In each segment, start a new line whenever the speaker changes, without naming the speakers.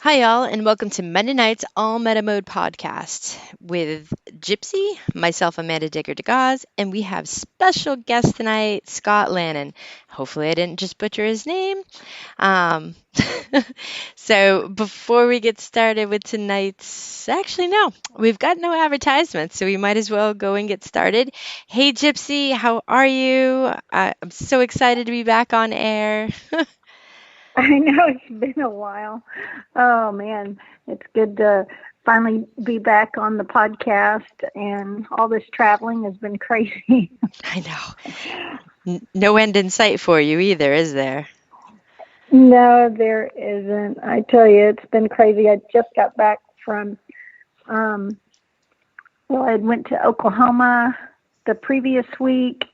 Hi, y'all, and welcome to Monday Night's All Meta Mode podcast with Gypsy, myself, Amanda Digger-DeGaz, and we have special guest tonight, Scott Lannan. Hopefully, I didn't just butcher his name. Um, so, before we get started with actually, no, we've got no advertisements, so we might as well go and get started. Hey, Gypsy, how are you? I'm so excited to be back on air.
I know it's been a while. Oh man, it's good to finally be back on the podcast, and all this traveling has been crazy.
I know. No end in sight for you either, is there?
No, there isn't. I tell you, it's been crazy. I just got back from, um, I went to Oklahoma the previous week,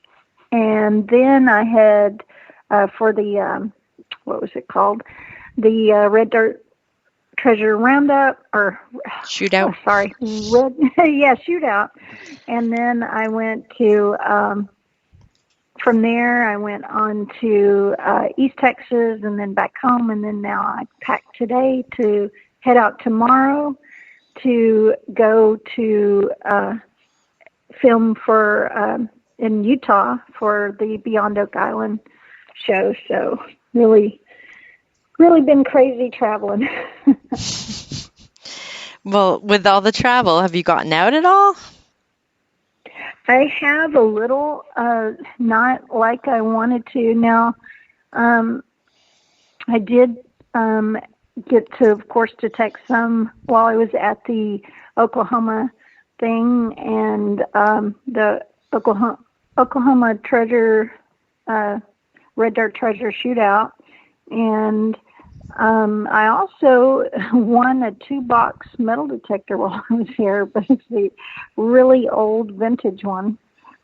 and then I had for the what was it called? The Red Dirt Treasure Roundup, or
Shootout.
sorry, Shootout. And then I went to from there I went on to East Texas, and then back home, and then now I packed today to head out tomorrow to go to film for in Utah for the Beyond Oak Island show. So really been crazy traveling.
Well, with all the travel, have you gotten out at all?
I have a little, not like I wanted to. Now, I did get to, of course, to text some while I was at the Oklahoma thing, and the Oklahoma Treasure, Red Dirt Treasure Shootout. And I also won a 2-box metal detector while I was here, but it's the really old vintage one.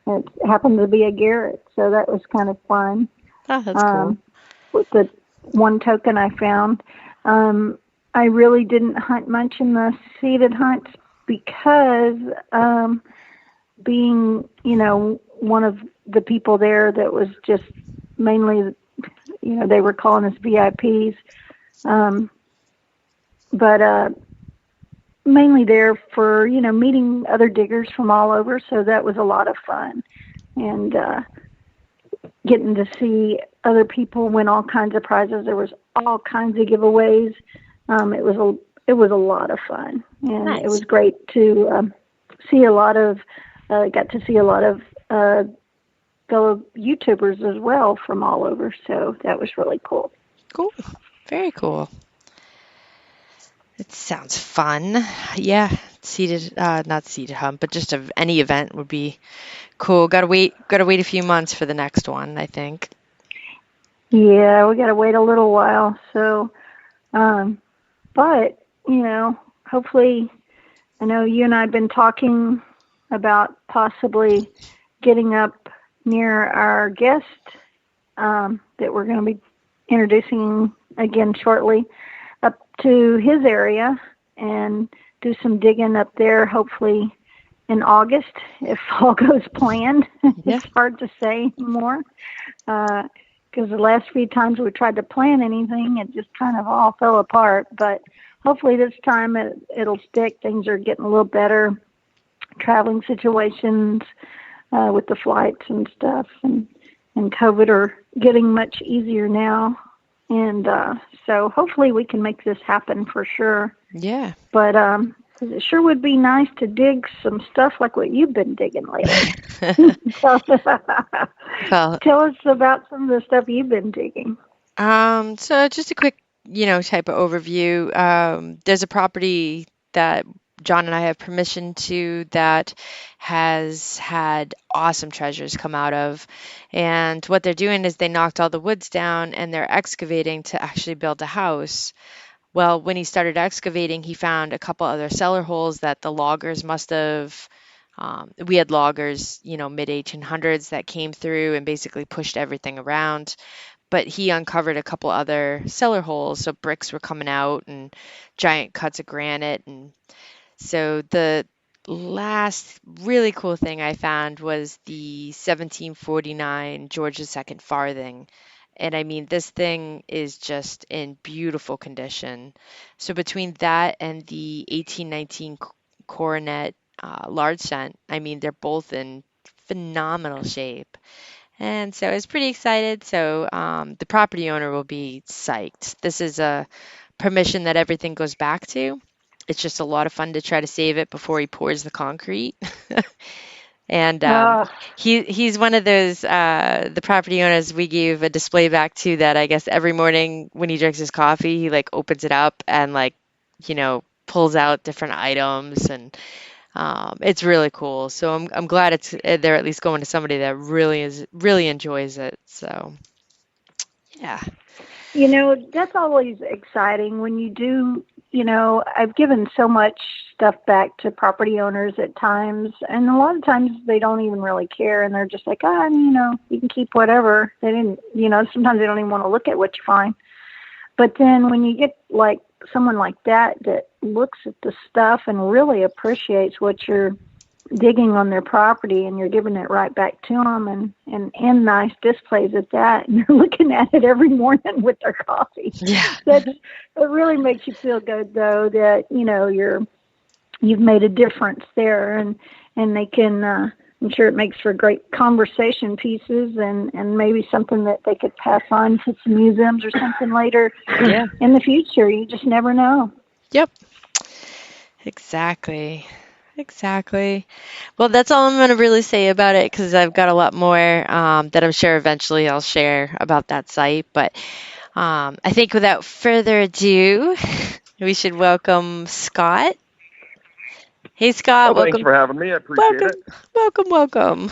It happened to be a Garrett, so that was kind of fun.
Oh, that's cool.
With the one token I found. I really didn't hunt much in the seated hunts because being, one of the people there that was just mainly, they were calling us VIPs. But mainly there for, meeting other diggers from all over. So that was a lot of fun. And getting to see other people win all kinds of prizes. There was all kinds of giveaways. It was a lot of fun. And
Nice.
It was great to see a lot of, got to see a lot of fellow YouTubers as well from all over. So that was really cool.
Cool. Very cool. It sounds fun. Yeah, not seated hunt, but just any event would be cool. Gotta wait a few months for the next one, I think.
Yeah, we got to wait a little while. So, but, hopefully, I know you and I have been talking about possibly getting up near our guest that we're going to be introducing again shortly, up to his area and do some digging up there, hopefully in August, if all goes planned.
Yeah.
It's hard to say more because the last few times we tried to plan anything, it just kind of all fell apart. But hopefully this time it'll stick. Things are getting a little better. Traveling situations with the flights and stuff and COVID are getting much easier now. And so hopefully we can make this happen for sure.
Yeah.
But it sure would be nice to dig some stuff like what you've been digging lately.
Well,
Tell us about some of the stuff you've been digging.
so just a quick, type of overview. There's a property that John and I have permission to that has had awesome treasures come out of. And what they're doing is they knocked all the woods down and they're excavating to actually build a house. Well, when he started excavating, he found a couple other cellar holes that the loggers must have. We had loggers, mid 1800s that came through and basically pushed everything around. But he uncovered a couple other cellar holes, so bricks were coming out and giant cuts of granite. And so the last really cool thing I found was the 1749 George II farthing. And I mean, this thing is just in beautiful condition. So between that and the 1819 Coronet large scent, I mean, they're both in phenomenal shape. And so I was pretty excited. So the property owner will be psyched. This is a permission that everything goes back to. It's just a lot of fun to try to save it before he pours the concrete. And
Uh,
he's one of those the property owners we gave a display back to that I guess every morning when he drinks his coffee, he like opens it up and like, pulls out different items and it's really cool. So I'm glad they're at least going to somebody that really enjoys it. So yeah.
that's always exciting when you do, I've given so much stuff back to property owners at times, and a lot of times they don't even really care, and they're just like, you can keep whatever. They didn't, sometimes they don't even want to look at what you find. But then when you get like someone like that looks at the stuff and really appreciates what you're digging on their property, and you're giving it right back to them, and in nice displays at that, and you're looking at it every morning with their coffee.
Yeah.
It really makes you feel good, though, that you've made a difference there, and they can. I'm sure it makes for great conversation pieces, and maybe something that they could pass on to some museums or something later in the future. You just never know.
Yep. Exactly. Well, that's all I'm going to really say about it because I've got a lot more that I'm sure eventually I'll share about that site. But I think without further ado, we should welcome Scott. Hey, Scott.
Well, thanks for having me. I appreciate it.
Welcome.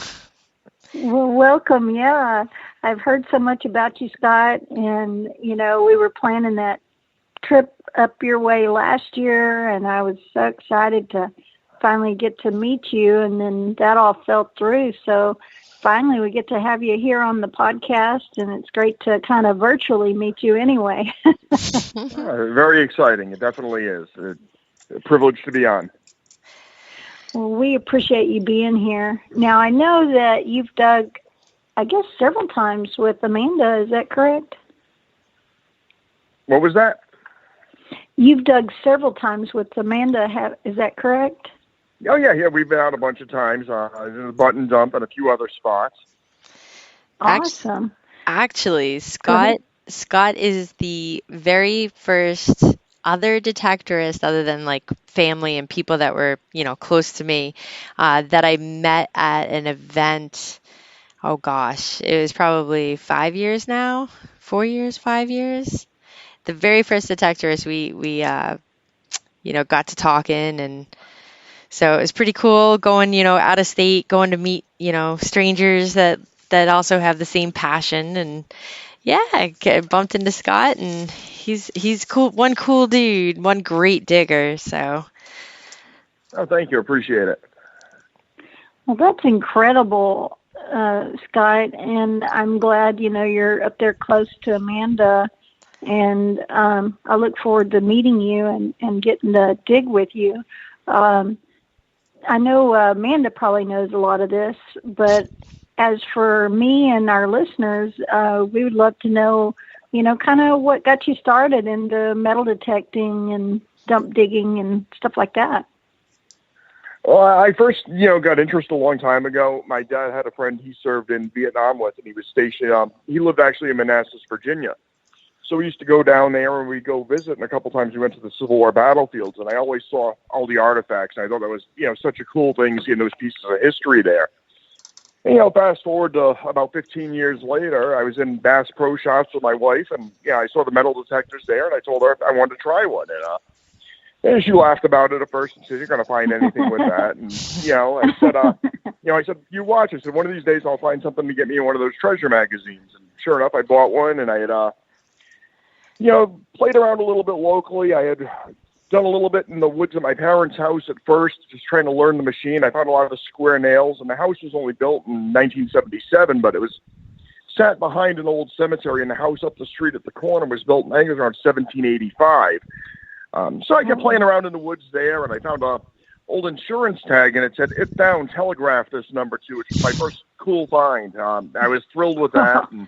Well, welcome. Yeah, I've heard so much about you, Scott, and we were planning that trip up your way last year, and I was so excited to finally get to meet you, and then that all fell through. So finally we get to have you here on the podcast, and it's great to kind of virtually meet you anyway.
Very exciting. It definitely is. It's a privilege to be on.
Well, we appreciate you being here. Now, I know that you've dug, I guess, several times with Amanda. Is that correct?
What was that?
You've dug several times with Amanda. Is that correct?
Oh, yeah. We've been out a bunch of times. In the Button Dump and a few other spots.
Awesome.
Actually, Scott is the very first other detectorist, other than like family and people that were, close to me, that I met at an event. Oh gosh, it was probably 5 years now, 4 years, 5 years. The very first detectorist we got to talking, and so it was pretty cool going, out of state, going to meet, strangers that also have the same passion. And yeah, I bumped into Scott, and he's cool, one cool dude, one great digger. So.
Oh, thank you. Appreciate it.
Well, that's incredible, Scott, and I'm glad, you're up there close to Amanda, and I look forward to meeting you and getting to dig with you. I know Amanda probably knows a lot of this, but as for me and our listeners, we would love to know, kind of what got you started into metal detecting and dump digging and stuff like that.
Well, I first, got interested a long time ago. My dad had a friend he served in Vietnam with, and he was stationed. He lived actually in Manassas, Virginia. So we used to go down there and we'd go visit, and a couple times we went to the Civil War battlefields, and I always saw all the artifacts, and I thought that was, such a cool thing, seeing those pieces of history there. And, fast forward to about 15 years later, I was in Bass Pro Shops with my wife, and, I saw the metal detectors there, and I told her if I wanted to try one. And she laughed about it at first and said, "You're going to find anything with that." And, I said, "You watch." I said, "One of these days I'll find something to get me in one of those treasure magazines." And sure enough, I bought one, and I had, played around a little bit locally. I had done a little bit in the woods at my parents' house at first, just trying to learn the machine. I found a lot of the square nails, and the house was only built in 1977, but it was sat behind an old cemetery, and the house up the street at the corner was built, I think it was around 1785. So I kept playing around in the woods there, and I found a old insurance tag, and it said, "If down, telegraph this number to," which was my first cool find. I was thrilled with that. And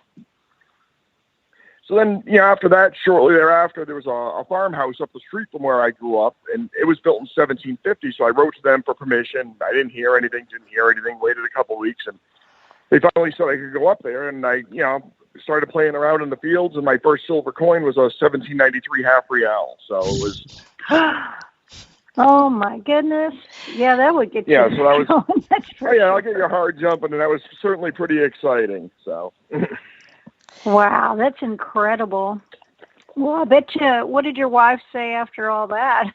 So then, after that, shortly thereafter, there was a farmhouse up the street from where I grew up, and it was built in 1750. So I wrote to them for permission. I didn't hear anything, waited a couple of weeks, and they finally said I could go up there. And I, started playing around in the fields, and my first silver coin was a 1793 half real. So it was...
Oh my goodness! Yeah, that would get you.
Yeah, so that was.
Going. That's for
yeah,
sure.
I'll get your heart jumping, and that was certainly pretty exciting. So.
Wow, that's incredible. Well, I bet you. What did your wife say after all that?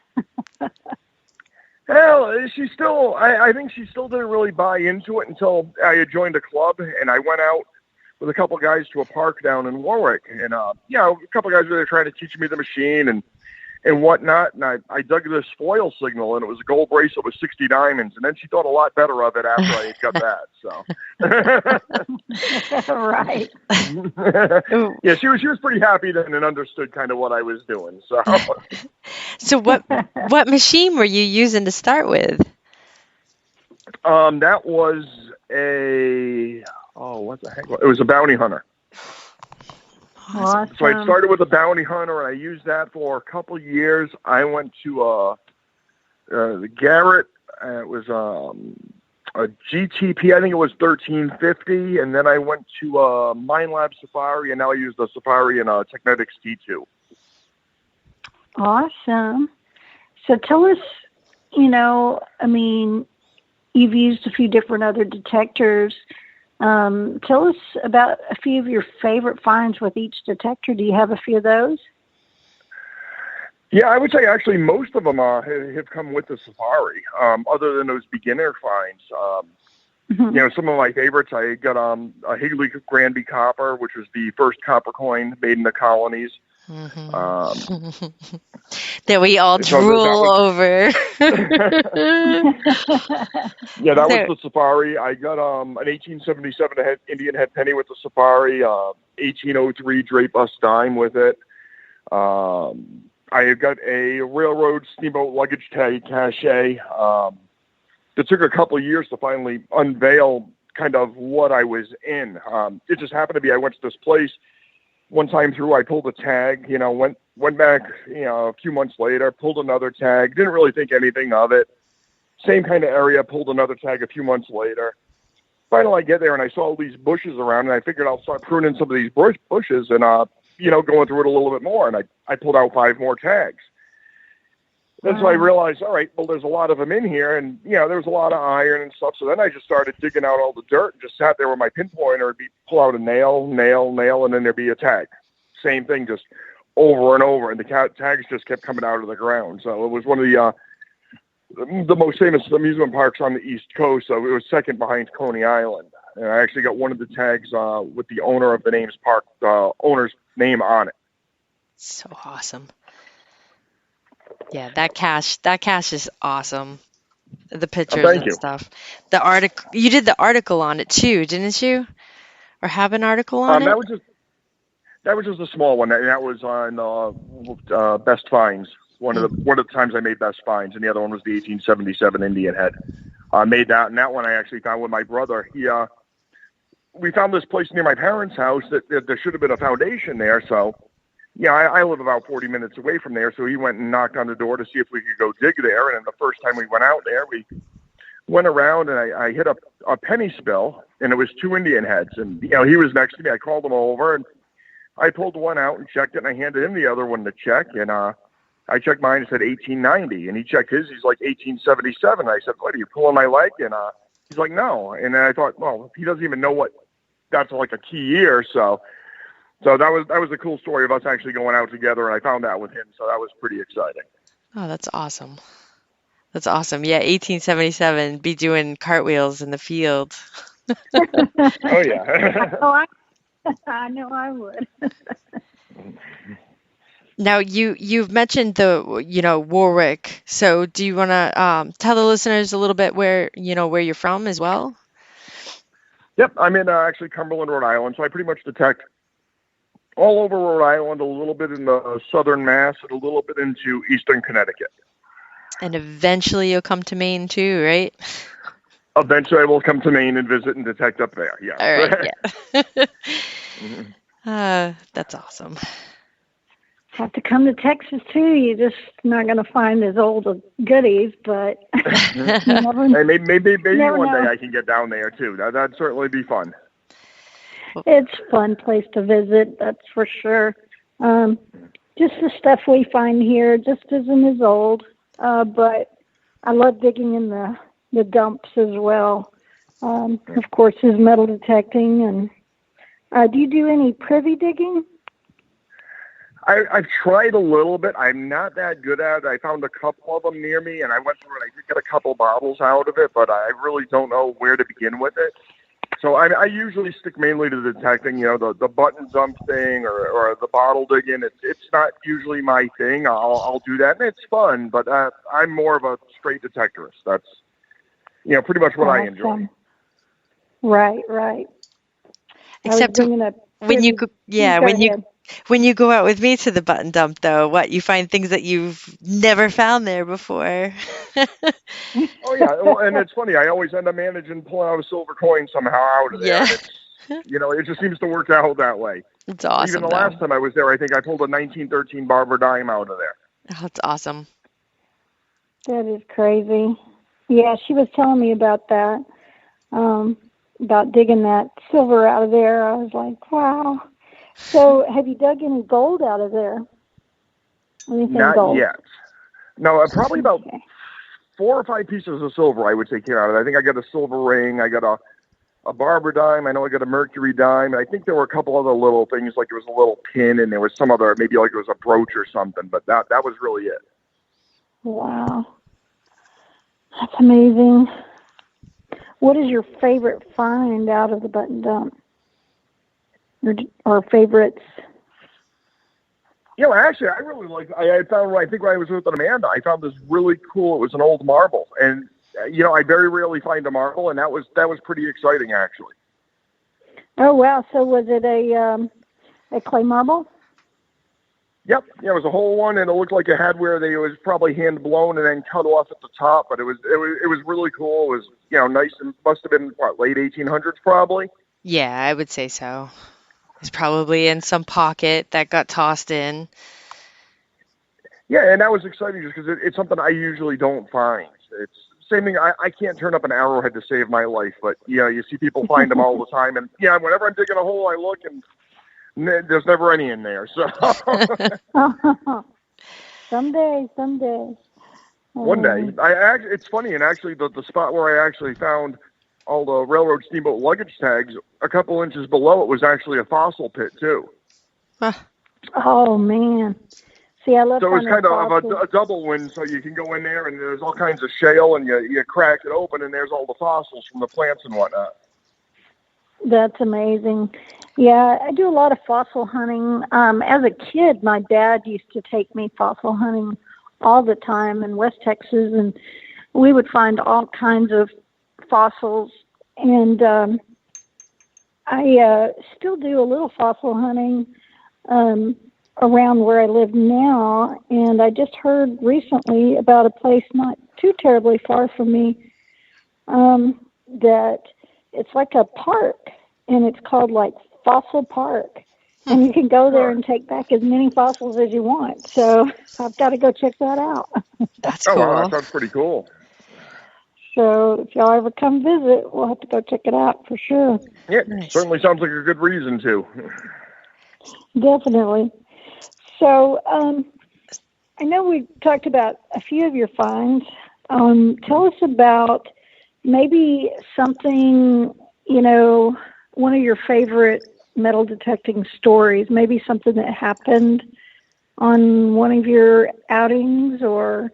Well, she still. I think she still didn't really buy into it until I had joined a club, and I went out with a couple guys to a park down in Warwick, and a couple guys were there trying to teach me the machine and whatnot, and I dug this foil signal, and it was a gold bracelet with 60 diamonds, and then she thought a lot better of it after I got that, so.
Right.
Yeah, she was pretty happy then and understood kind of what I was doing, so.
So what machine were you using to start with?
That was what the heck? It was a bounty hunter.
Awesome.
So I started with a bounty hunter, and I used that for a couple of years. I went to the Garrett. It was a GTP. I think it was 1350, and then I went to a Minelab Safari, and now I use the Safari and Technetics T2.
Awesome. So tell us, you've used a few different other detectors. Tell us about a few of your favorite finds with each detector. Do you have a few of those?
Yeah, I would say actually most of them have come with the Safari, other than those beginner finds. Some of my favorites, I got a Higley Granby copper, which was the first copper coin made in the colonies.
Mm-hmm. That we all drool over.
Yeah, that was the Safari. I got an 1877 Indian head penny with the Safari, 1803 drape bust dime with it. I got a railroad steamboat luggage tag cachet. It took a couple of years to finally unveil kind of what I was in. It just happened to be I went to this place one time through. I pulled a tag, went back, a few months later, pulled another tag, didn't really think anything of it. Same kind of area, pulled another tag a few months later. Finally, I get there and I saw all these bushes around, and I figured I'll start pruning some of these bushes and, going through it a little bit more. And I pulled out 5 more tags. Then so I realized, all right, well, there's a lot of them in here, and, there was a lot of iron and stuff. So then I just started digging out all the dirt and just sat there with my pinpointer and pull out a nail, and then there'd be a tag. Same thing, just over and over, and the tags just kept coming out of the ground. So it was one of the most famous amusement parks on the East Coast. So it was second behind Coney Island. And I actually got one of the tags with the owner of the owner's name on it.
So awesome. Yeah, that cache is awesome. The pictures and stuff. The article, you did the article on it too, didn't you? Or have an article on it?
That was just a small one. That was on Best Finds. One of the times I made Best Finds, and the other one was the 1877 Indian head. I made that, and that one I actually found with my brother. We found this place near my parents' house that there should have been a foundation there. So, I live about 40 minutes away from there. So he went and knocked on the door to see if we could go dig there. And the first time we went out there, we went around, and I hit a penny spill, and it was 2 Indian heads. And, he was next to me. I called him over, and I pulled one out and checked it, and I handed him the other one to check. And I checked mine and said 1890, and he checked his. He's like 1877. I said, "What, are you pulling my leg?" And he's like, "No." And then I thought, well, he doesn't even know what that's like a key year. So that was a cool story of us actually going out together, and I found that with him. So that was pretty exciting.
Oh, that's awesome. That's awesome. Yeah, 1877, be doing cartwheels in the field.
Oh yeah.
I know I would.
Now you've mentioned the Warwick. So do you want to tell the listeners a little bit where you're from as well?
Yep, I'm in actually Cumberland, Rhode Island. So I pretty much detect all over Rhode Island, a little bit in the southern Mass, and a little bit into eastern Connecticut. And
eventually you'll come to Maine too, right?
Eventually I will come to Maine and visit and detect up there. Yeah.
All right. Yeah. That's awesome.
Have to come to Texas too. You're just not going to find as old of goodies, but you never,
Hey, maybe
never
one day
know.
I can get down there too. That'd certainly be fun.
It's a fun place to visit, that's for sure. Just the stuff we find here just isn't as old, but I love digging in the dumps as well. Of course, there's metal detecting. And do you do any privy digging?
I've tried a little bit. I'm not that good at it. I found a couple of them near me, and I went through and I did get a couple bottles out of it, but I really don't know where to begin with it. So I usually stick mainly to detecting, the button dump thing or the bottle digging. It's not usually my thing. I'll do that, and it's fun, but I'm more of a straight detectorist. That's, pretty much what I enjoy.
Awesome. Right. I was
Except
bringing up
when you
privy.
go, yeah,
Go ahead.
when you go out with me to the button dump, though, what you find things that you've never found there before.
Oh yeah, well, and it's funny. I always end up managing pulling out a silver coin somehow out of there,
Yeah,
and it's it just seems to work out that way.
it's
Even
awesome
the
though.
last time I was there, I think I pulled a 1913 Barber dime out of there.
Oh, it's awesome.
That is crazy. Yeah, she was telling me about that, about digging that silver out of there. I was like, wow. So have you dug any gold out of there? Anything
Not
gold?
yet. No, probably about
Okay.
4 or 5 pieces of silver I would take care of it. I think I got a silver ring. I got a Barber dime. I know I got a Mercury dime. And I think there were a couple other little things, like it was a little pin, and there was some other, maybe like it was a brooch or something. But that was really it.
Wow. That's amazing. What is your favorite find out of the button dump? Or favorites?
Actually, I really like. I found, I think when I was with Amanda, I found this really cool. It was an old marble, and I very rarely find a marble, and that was pretty exciting, actually.
Oh, wow. So was it a clay marble?
Yep, yeah, it was a whole one, and it looked like it had where it was probably hand blown and then cut off at the top, but it was really cool. It was nice, and must have been late 1800s probably.
Yeah, I would say so. It's probably in some pocket that got tossed in.
Yeah, and that was exciting just because it's something I usually don't find. It's same thing. I can't turn up an arrowhead to save my life, but you see people find them all the time, and whenever I'm digging a hole, I look and there's never any in there. So
Someday.
one day, it's funny, and actually the spot where I actually found all the railroad steamboat luggage tags, a couple inches below it was actually a fossil pit too.
Huh.
Oh, man. See, I love
So it was
finding
kind of
fossils.
a double win, so you can go in there and there's all kinds of shale, and you crack it open and there's all the fossils from the plants and whatnot.
That's amazing. Yeah, I do a lot of fossil hunting. As a kid, my dad used to take me fossil hunting all the time in West Texas, and we would find all kinds of fossils. And I still do a little fossil hunting around where I live now, and I just heard recently about a place not too terribly far from me that it's like a park, and it's called like Fossil Park, and you can go there and take back as many fossils as you want. So I've got to go check that out.
That's
Oh wow, that
cool.
sounds pretty cool.
So if y'all ever come visit, we'll have to go check it out for sure.
Yeah,
Nice.
certainly sounds like a good reason to.
Definitely. So I know we talked about a few of your finds. Tell us about maybe something, one of your favorite metal detecting stories, maybe something that happened on one of your outings, or,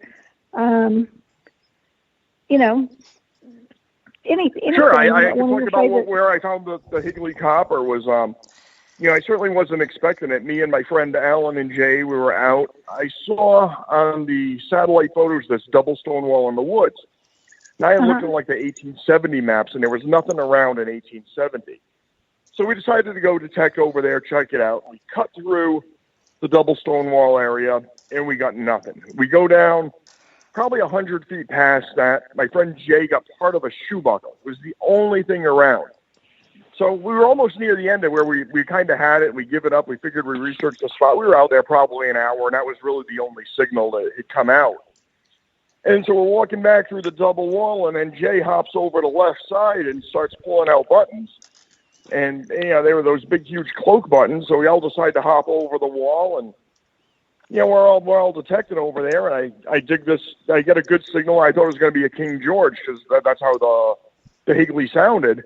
anything.
Sure, I can
one of
talk
your
about
favorite.
where I found the Higley copper was. I certainly wasn't expecting it. Me and my friend Alan and Jay, we were out. I saw on the satellite photos this double stone wall in the woods. And I had looked at like the 1870 maps, and there was nothing around in 1870. So we decided to go detect over there, check it out. We cut through the double stone wall area, and we got nothing. We go down probably 100 feet past that. My friend Jay got part of a shoe buckle. It was the only thing around. So we were almost near the end of where we kind of had it. We give it up. We figured we researched the spot. We were out there probably an hour, and that was really the only signal that had come out. And so we're walking back through the double wall, and then Jay hops over the left side and starts pulling out buttons. And, they were those big, huge cloak buttons. So we all decide to hop over the wall, and, we're all detecting over there. And I dig this. I get a good signal. I thought it was going to be a King George because that's how the Higley sounded.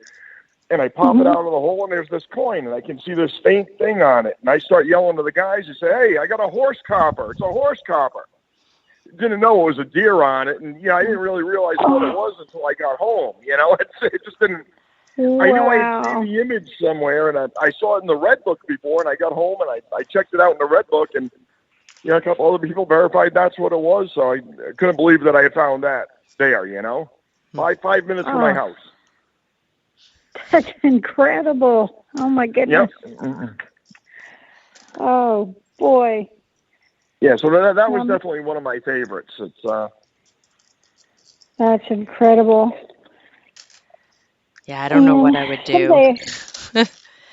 And I pop it out of the hole, and there's this coin, and I can see this faint thing on it. And I start yelling to the guys and say, "Hey, I got a horse copper. It's a horse copper." Didn't know it was a deer on it, and I didn't really realize what it was until I got home. It just didn't.
Wow.
I knew I had seen the image somewhere, and I saw it in the Red Book before, and I got home and I checked it out in the Red Book, and a couple other people verified that's what it was. So I couldn't believe that I had found that there. 5 minutes from my house.
That's incredible. Oh, my goodness.
Yep.
Oh, boy.
Yeah, so that was definitely one of my favorites. It's
That's incredible.
Yeah, I don't know what I would do.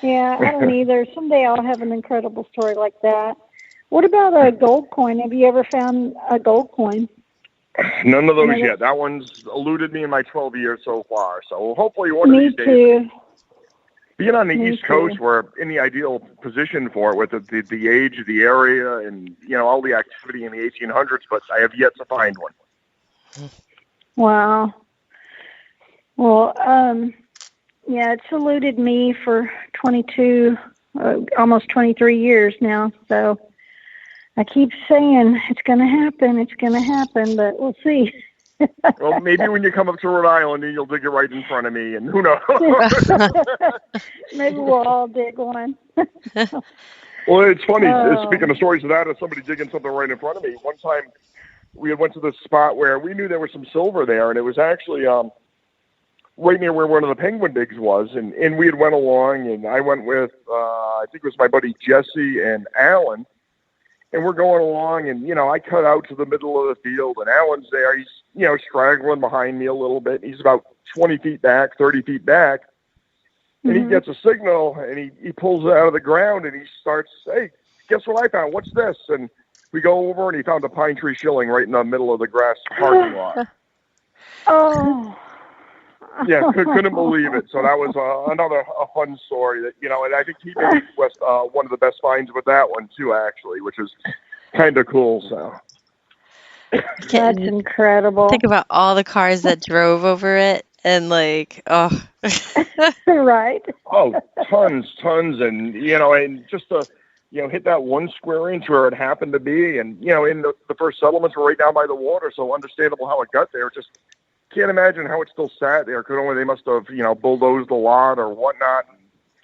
Yeah, I don't either. Someday I'll have an incredible story like that. What about a gold coin? Have you ever found a gold coin?
None of those yet. That one's eluded me in my 12 years so far. So hopefully one of these days.
Me too.
Being on the East Coast, we're in the ideal position for it with the age of the area and, all the activity in the 1800s, but I have yet to find one.
Wow. Well, it's eluded me for 22, almost 23 years now. So I keep saying it's going to happen, but we'll see.
Well, maybe when you come up to Rhode Island, you'll dig it right in front of me, and who knows?
Maybe we'll all dig one.
Well, it's funny. Speaking of stories of that, of somebody digging something right in front of me, one time we had went to this spot where we knew there was some silver there, and it was actually right near where one of the penguin digs was, and we had went along, and I went with, I think it was my buddy Jesse and Alan, and we're going along, and, I cut out to the middle of the field, and Alan's there. He's, straggling behind me a little bit. He's about 20 feet back, 30 feet back, and he gets a signal, and he pulls it out of the ground, and he starts, "Hey, guess what I found? What's this?" And we go over, and he found a pine tree shilling right in the middle of the grass parking lot.
Oh.
Yeah, couldn't believe it. So that was another fun story that, and I think he made one of the best finds with that one too, actually, which is kind of cool. So
that's incredible.
Think about all the cars that drove over it, and right.
Oh, tons, and and just to hit that one square inch where it happened to be, and in the first settlements were right down by the water, so understandable how it got there. Just can't imagine how it still sat there. They must have, bulldozed a lot or whatnot.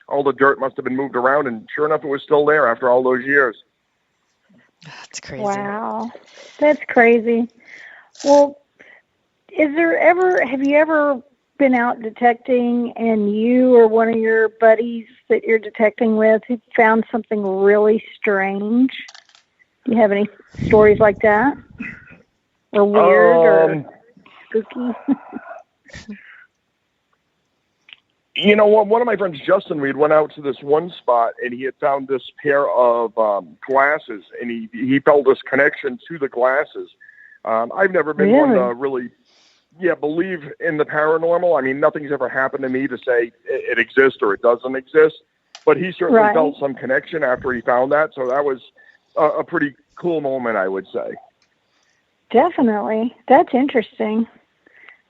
All the dirt must have been moved around, and sure enough, it was still there after all those years.
That's crazy.
Wow, that's crazy. Well, have you ever been out detecting, and you or one of your buddies that you're detecting with who found something really strange? Do you have any stories like that, or weird, or spooky?
One of my friends, Justin, we had went out to this one spot, and he had found this pair of glasses, and he felt this connection to the glasses. I've never been one to really, believe in the paranormal. I mean, nothing's ever happened to me to say it exists or it doesn't exist, but he certainly felt some connection after he found that, so that was a pretty cool moment, I would say.
Definitely. That's interesting.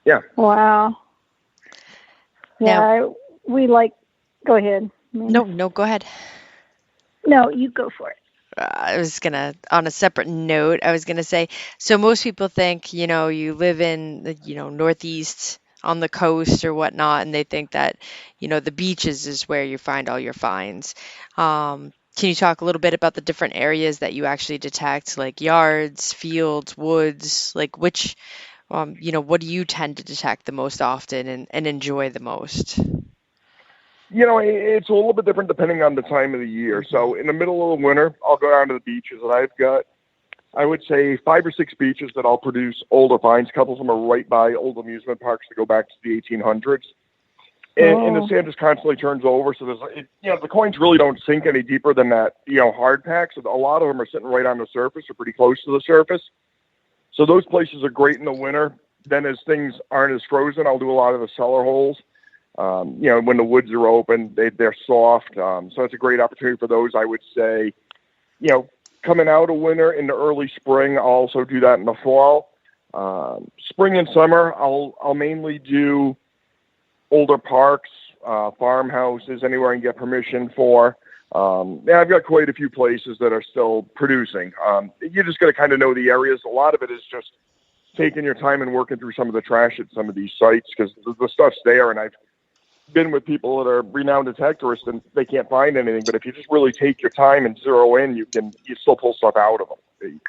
Yeah.
Wow. Yeah, go ahead.
No, go ahead.
No, you go for it.
I was on a separate note, I was going to say, so most people think, you live in the, Northeast on the coast or whatnot, and they think that, the beaches is where you find all your finds. Can you talk a little bit about the different areas that you actually detect, like yards, fields, woods, like which, what do you tend to detect the most often and enjoy the most?
It's a little bit different depending on the time of the year. So in the middle of the winter, I'll go down to the beaches, and I've got, I would say, 5 or 6 beaches that I'll produce older finds. A couple of them are right by old amusement parks that go back to the 1800s. And the sand just constantly turns over. So the coins really don't sink any deeper than that, hard pack. So a lot of them are sitting right on the surface or pretty close to the surface. So those places are great in the winter. Then as things aren't as frozen, I'll do a lot of the cellar holes. When the woods are open, they're soft. So it's a great opportunity for those, I would say. Coming out of winter into early spring, I'll also do that in the fall. Spring and summer, I'll mainly do older parks, farmhouses, anywhere I can get permission for. I've got quite a few places that are still producing. You just got to kind of know the areas. A lot of it is just taking your time and working through some of the trash at some of these sites because the stuff's there. And I've been with people that are renowned detectorists and they can't find anything. But if you just really take your time and zero in, you still pull stuff out of them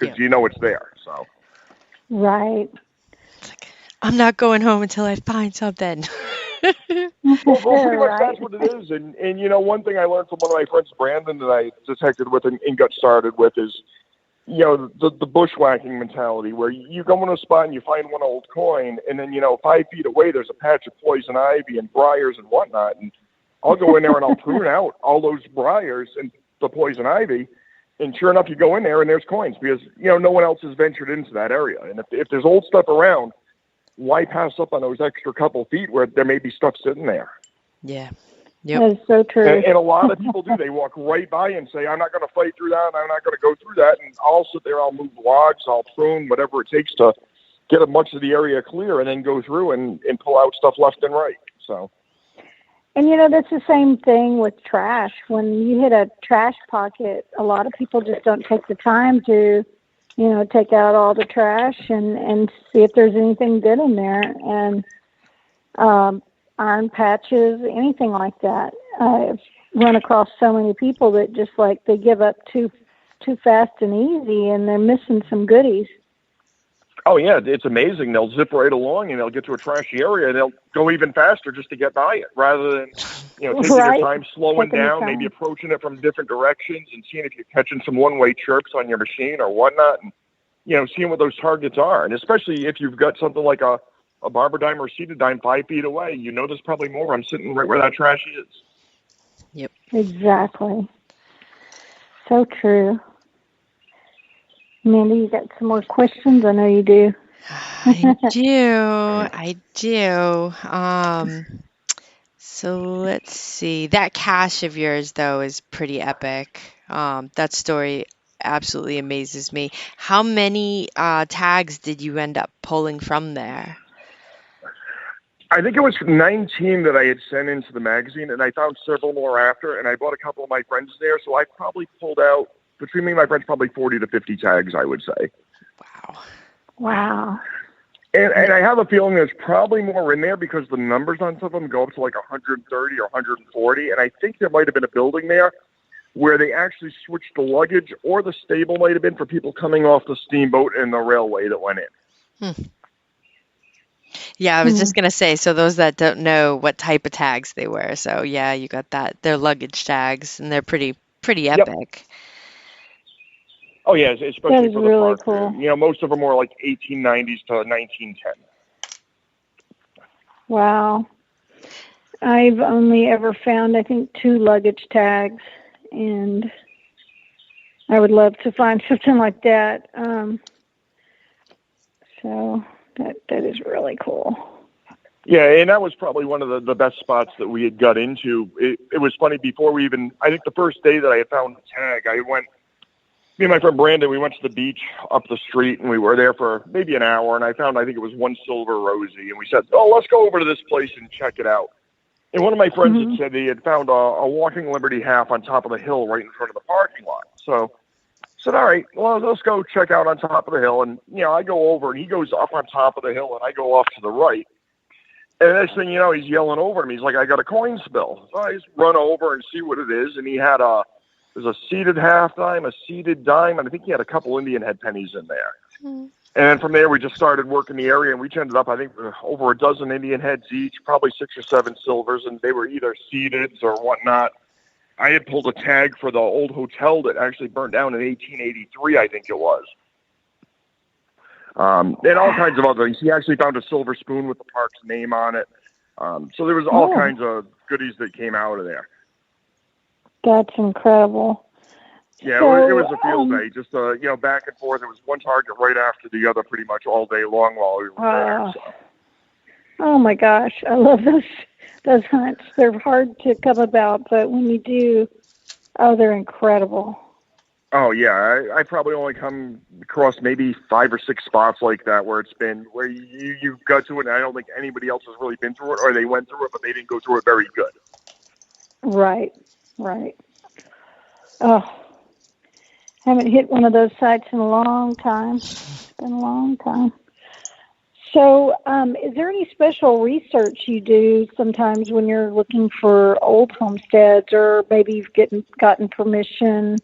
because you know it's there. So.
Right.
It's like, I'm not going home until I find something.
Well, pretty much that's what it is. And one thing I learned from one of my friends, Brandon, that I detected with and got started with is, the bushwhacking mentality where you go in a spot and you find one old coin and then, 5 feet away, there's a patch of poison ivy and briars and whatnot. And I'll go in there and I'll prune out all those briars and the poison ivy. And sure enough, you go in there and there's coins because, no one else has ventured into that area. And if there's old stuff around, why pass up on those extra couple feet where there may be stuff sitting there?
Yeah. Yep.
That is so true.
And a lot of people do. They walk right by and say, I'm not going to fight through that. I'm not going to go through that. And I'll sit there, I'll move logs, I'll prune, whatever it takes to get as much of the area clear and then go through and pull out stuff left and right. So.
And, that's the same thing with trash. When you hit a trash pocket, a lot of people just don't take the time to, take out all the trash and see if there's anything good in there. And iron patches, anything like that. I've run across so many people that just they give up too fast and easy, and they're missing some goodies.
Oh, yeah, it's amazing. They'll zip right along, and they'll get to a trashy area, and they'll go even faster just to get by it, rather than, taking your time, slowing down, maybe approaching it from different directions and seeing if you're catching some one-way chirps on your machine or whatnot, and, seeing what those targets are. And especially if you've got something like a barber dime or a seeded dime 5 feet away, there's probably more. I'm sitting right where that trash is.
Yep.
Exactly. So true. Amanda, you got some more questions? I know you do.
I do. So let's see. That cache of yours, though, is pretty epic. That story absolutely amazes me. How many tags did you end up pulling from there?
I think it was 19 that I had sent into the magazine, and I found several more after, and I brought a couple of my friends there, so I probably pulled out, between me and my friends, probably 40 to 50 tags, I would say.
Wow.
And I have a feeling there's probably more in there because the numbers on some of them go up to 130 or 140, and I think there might have been a building there where they actually switched the luggage, or the stable might have been for people coming off the steamboat and the railway that went in.
Yeah, I was just going to say, so those that don't know what type of tags they were. So yeah, you got that. They're luggage tags, and they're pretty epic. Yep.
Oh yeah, especially for the
really
park.
Cool.
Most of them were 1890s to 1910.
Wow. I've only ever found, I think, 2 luggage tags, and I would love to find something like that. So that is really cool.
Yeah, and that was probably one of the best spots that we had got into. It was funny, before we even, I think the first day that I had found the tag, me and my friend Brandon, we went to the beach up the street, and we were there for maybe an hour, and I think it was one silver rosy, and we said, let's go over to this place and check it out. And one of my friends had said he had found a Walking Liberty half on top of the hill right in front of the parking lot. So I said, all right, well, let's go check out on top of the hill. And, I go over, and he goes up on top of the hill, and I go off to the right. And the next thing you know, he's yelling over me. He's like, I got a coin spill. So I just run over and see what it is. And he had there's a seeded half dime, a seeded dime, and I think he had a couple Indian head pennies in there. And then from there, we just started working the area, and we ended up, I think, with over a dozen Indian heads each, probably 6 or 7 silvers, and they were either seeded or whatnot. I had pulled a tag for the old hotel that actually burnt down in 1883, I think it was. And all kinds of other things. He actually found a silver spoon with the park's name on it. So there was all kinds of goodies that came out of there.
That's incredible.
Yeah,
So,
it was a field day. Just back and forth. There was one target right after the other, pretty much all day long while we were there. So.
Oh my gosh, I love those hunts. They're hard to come about, but when you do, they're incredible.
Oh yeah, I probably only come across maybe 5 or 6 spots like that where it's been where you go to it, and I don't think anybody else has really been through it, or they went through it, but they didn't go through it very good.
Right. Oh, haven't hit one of those sites in a long time. It's been a long time. So, is there any special research you do sometimes when you're looking for old homesteads, or maybe you've gotten permission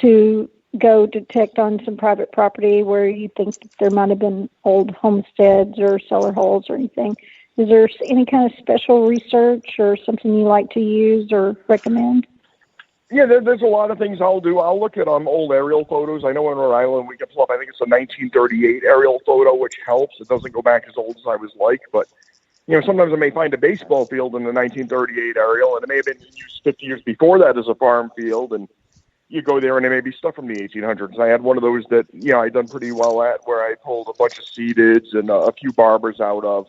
to go detect on some private property where you think there might have been old homesteads or cellar holes or anything? Is there any kind of special research or something you like to use or recommend?
Yeah, there's a lot of things I'll do. I'll look at old aerial photos. I know in Rhode Island we can pull up, I think it's a 1938 aerial photo, which helps. It doesn't go back as old as I was like, but sometimes I may find a baseball field in the 1938 aerial, and it may have been used 50 years before that as a farm field, and you go there and there may be stuff from the 1800s. I had one of those that, I'd done pretty well at, where I pulled a bunch of seedids and a few barbers out of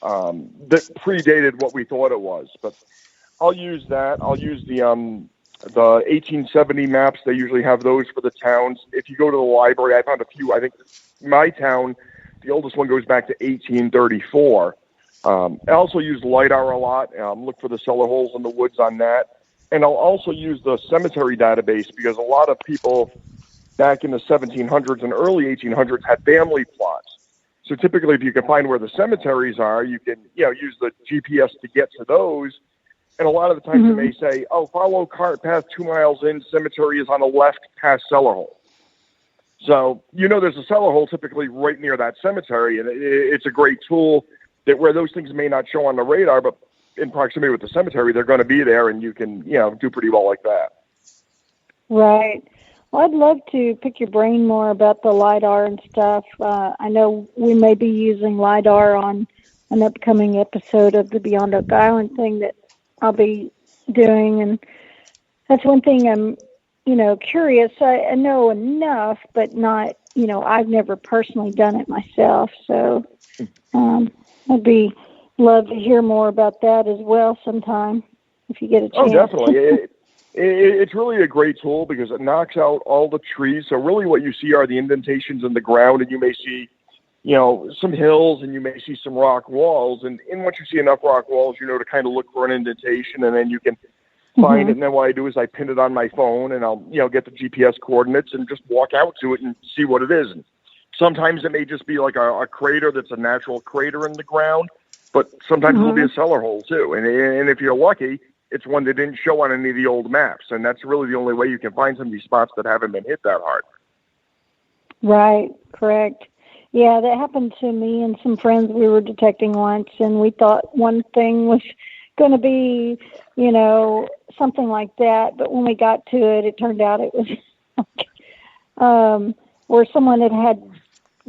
that predated what we thought it was. But I'll use that. I'll use the 1870 maps. They usually have those for the towns. If you go to the library, I found a few. I think my town, the oldest one goes back to 1834. I also use LiDAR a lot. Look for the cellar holes in the woods on that. And I'll also use the cemetery database, because a lot of people back in the 1700s and early 1800s had family plots. So typically, if you can find where the cemeteries are, you can use the GPS to get to those. And a lot of the times it may say, follow cart path 2 miles in, cemetery is on the left past cellar hole. So, there's a cellar hole typically right near that cemetery, and it's a great tool that where those things may not show on the radar, but in proximity with the cemetery, they're going to be there, and you can, do pretty well like that.
Right. Well, I'd love to pick your brain more about the LiDAR and stuff. I know we may be using LiDAR on an upcoming episode of the Beyond Oak Island thing that I'll be doing, and that's one thing I'm, curious. I know enough, but not, I've never personally done it myself, so I'd love to hear more about that as well sometime if you get a chance.
Oh, definitely. It's really a great tool because it knocks out all the trees. So really what you see are the indentations in the ground, and you may see, some hills, and you may see some rock walls. And once you see enough rock walls, to kind of look for an indentation, and then you can find it. And then what I do is I pin it on my phone, and I'll, get the GPS coordinates and just walk out to it and see what it is. And sometimes it may just be like a crater that's a natural crater in the ground. But sometimes it'll be a cellar hole, too. And if you're lucky, it's one that didn't show on any of the old maps. And that's really the only way you can find some of these spots that haven't been hit that hard.
Right, correct. Yeah, that happened to me and some friends we were detecting once, and we thought one thing was going to be, something like that. But when we got to it, it turned out it was where someone had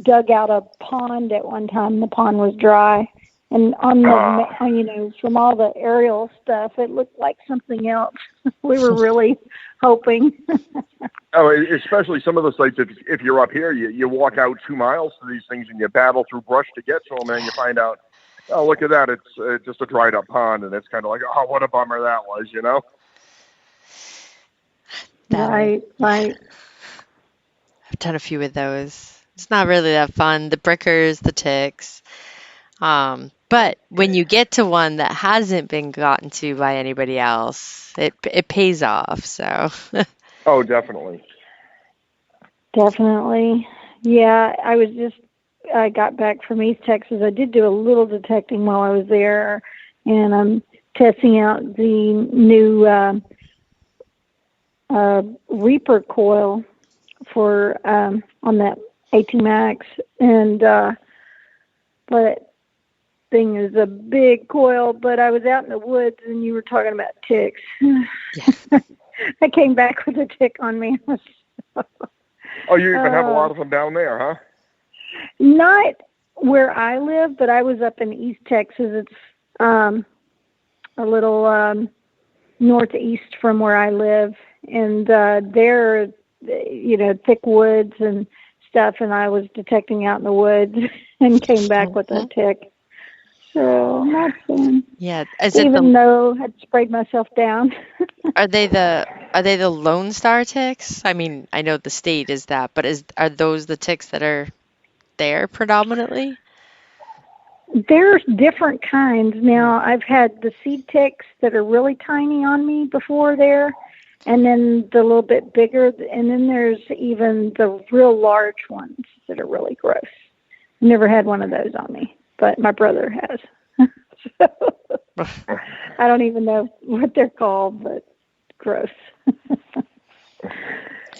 dug out a pond at one time, and the pond was dry. And on the, from all the aerial stuff, it looked like something else. We were really hoping.
Especially some of the sites, if you're up here, you walk out 2 miles to these things and you battle through brush to get to them, and you find out, oh, look at that, it's just a dried up pond, and it's kind of like, oh, what a bummer that was,
Right.
I've done a few of those. It's not really that fun. The brickers, the ticks. But when you get to one that hasn't been gotten to by anybody else, it pays off. So.
Oh, definitely.
Definitely. Yeah, I got back from East Texas. I did do a little detecting while I was there, and I'm testing out the new Reaper coil for on that AT Max, and but thing is a big coil. But I was out in the woods, and you were talking about ticks. Yeah. I came back with a tick on me.
Oh, you even have a lot of them down there, huh?
Not where I live, but I was up in East Texas. It's a little northeast from where I live, and there, thick woods and stuff, and I was detecting out in the woods and came back with a tick. So not fun.
Yeah.
Even though I'd sprayed myself down.
Are they the Lone Star ticks? I mean, I know the state is that, but are those the ticks that are there predominantly?
There's different kinds. Now, I've had the seed ticks that are really tiny on me before there, and then the little bit bigger, and then there's even the real large ones that are really gross. Never had one of those on me, but my brother has. So, I don't even know what they're called, but gross.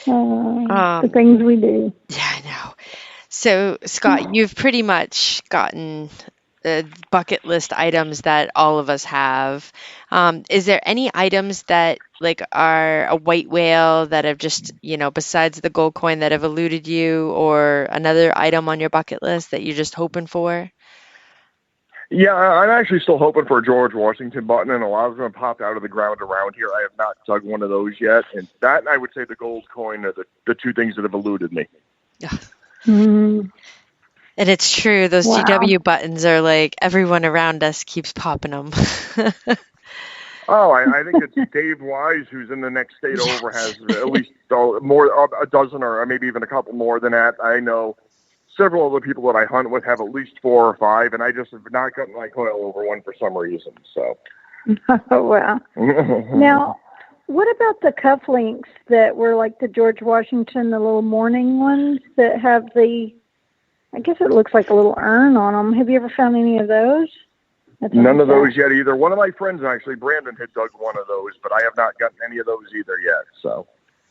The things we do.
Yeah, I know. So, Scott, you've pretty much gotten the bucket list items that all of us have. Is there any items that are a white whale that have just, besides the gold coin that have eluded you, or another item on your bucket list that you're just hoping for?
Yeah, I'm actually still hoping for a George Washington button, and a lot of them popped out of the ground around here. I have not dug one of those yet, and that, and I would say the gold coin are the two things that have eluded me.
Yeah. And it's true, those GW buttons are like everyone around us keeps popping them.
I think it's Dave Wise, who's in the next state over, has at least a dozen or maybe even a couple more than that. I know several of the people that I hunt with have at least 4 or 5, and I just have not gotten my coil over one for some reason. So.
Oh, wow. Now, what about the cufflinks that were like the George Washington, the little morning ones that have I guess it looks like a little urn on them. Have you ever found any of those?
None of those yet either. One of my friends, actually, Brandon, had dug one of those, but I have not gotten any of those either yet. So.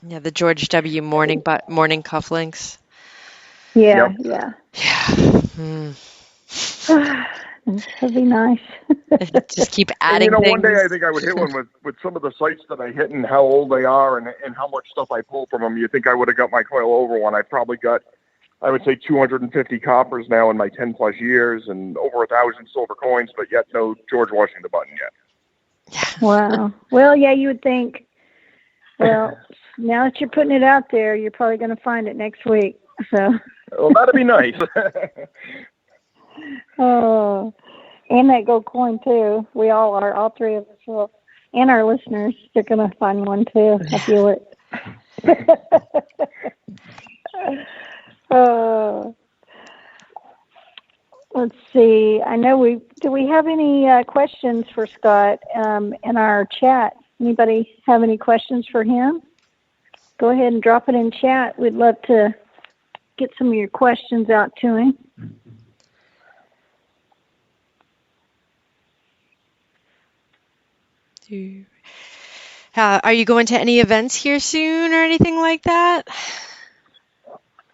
Yeah, the George W. morning cufflinks.
Yeah,
yep.
Yeah. That'd be nice.
Just keep adding things.
One day I think I would hit one with some of the sites that I hit and how old they are and how much stuff I pull from them. You think I would have got my coil over one. I've probably got, I would say, 250 coppers now in my 10-plus years and over 1,000 silver coins, but yet no George Washington button yet.
Wow. Well, yeah, you would think, well, now that you're putting it out there, you're probably going to find it next week. So.
Well, that'd be nice.
Oh, and that gold coin, too. We all are, all three of us will. And our listeners, they're going to find one, too. I feel it. Let's see. I know do we have any questions for Scott in our chat? Anybody have any questions for him? Go ahead and drop it in chat. We'd love to get some of your questions out to him.
Are you going to any events here soon or anything like that?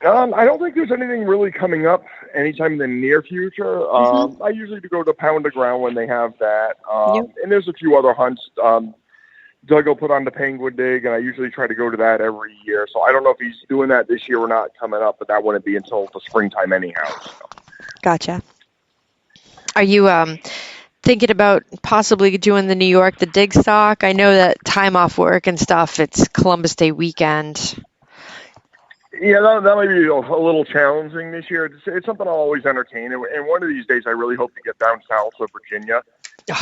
I don't think there's anything really coming up anytime in the near future. I usually do go to Pound of Ground when they have that. And there's a few other hunts. Doug will put on the Penguin Dig, and I usually try to go to that every year. So I don't know if he's doing that this year or not coming up, but that wouldn't be until the springtime anyhow. So.
Gotcha. Are you thinking about possibly doing the New York, the dig stock? I know that time off work and stuff, it's Columbus Day weekend.
Yeah, that might be a little challenging this year. It's something I'll always entertain. And one of these days, I really hope to get down south of Virginia